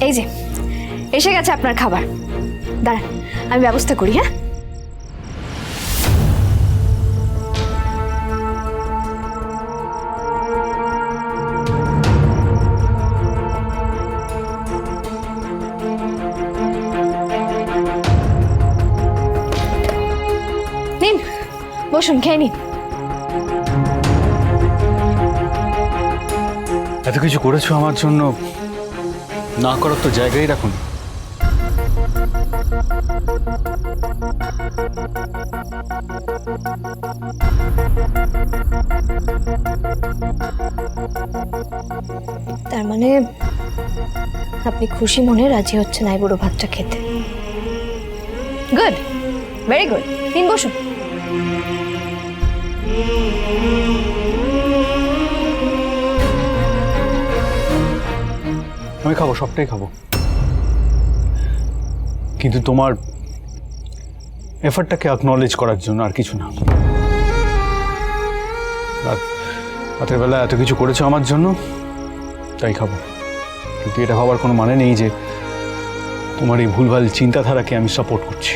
এই যে এসে গেছে আপনার খাবার, দাঁড়ান আমি ব্যবস্থা করি। হ্যাঁ, নিন বসুন, খেয়ে নিন। এত কিছু করেছো আমার জন্য, না করার তো জায়গায় রাখুন। তার মানে আপনি খুশি মনে রাজি হচ্ছেন এই বুড়ো ভাতটা খেতে? Good, very good. নিন বসুন। আমি খাবো, সবটাই খাবো, কিন্তু তোমার এফর্টটাকে অ্যাকনলেজ করার জন্য, আর কিছু না। রাতের বেলা এত কিছু করেছো আমার জন্য, তাই খাবো। কিন্তু এটা ভাবার কোনো মানে নেই যে তোমার এই ভুলভাল চিন্তাধারাকে আমি সাপোর্ট করছি।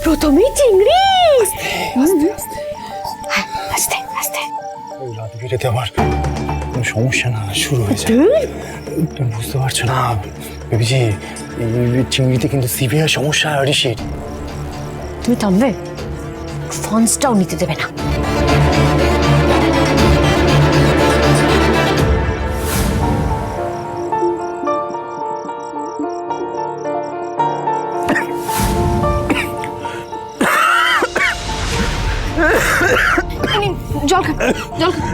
প্রথমেই চিংড়ি। আস্তে আস্তে। রাত বিরেতে আমার কোনো সমস্যা না শুরু হয়েছে, তুমি বুঝতে পারছো না বেবিজি। এই চিংড়িতে কিন্তু সিভিয়ার সমস্যা ঋষির। তুমি থামবে, ফন্সটাও নিতে দেবে না। জল খান, জল খান।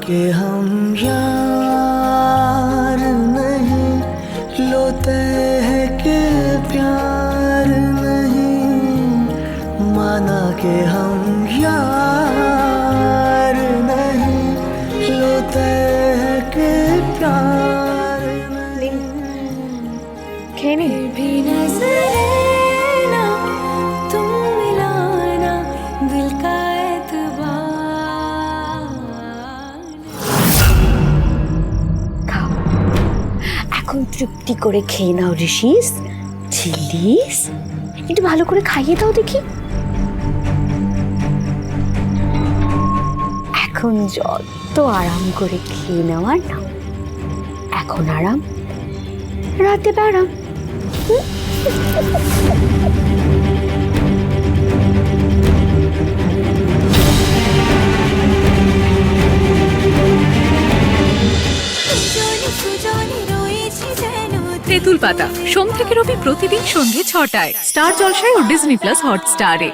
कि हम यार नहीं लोते हैं कि प्यार नहीं, माना कि हम यार नहीं लोते हैं कि प्यार नहीं। খেয়ে নিন। भी नजर ना तुम मिलाना दिल का এখন তৃপ্তি করে খেয়ে নাও ঋষিস, চিলিস, একটু ভালো করে খাইয়ে দাও দেখি। এখন যত আরাম করে খেয়ে নেওয়ার না, এখন আরাম, রাতে আরাম। তেঁতুল পাতা সোম থেকে রবি প্রতিদিন সন্ধ্যে ৬টায় স্টার জলসায় ও ডিজনি প্লাস হটস্টারে।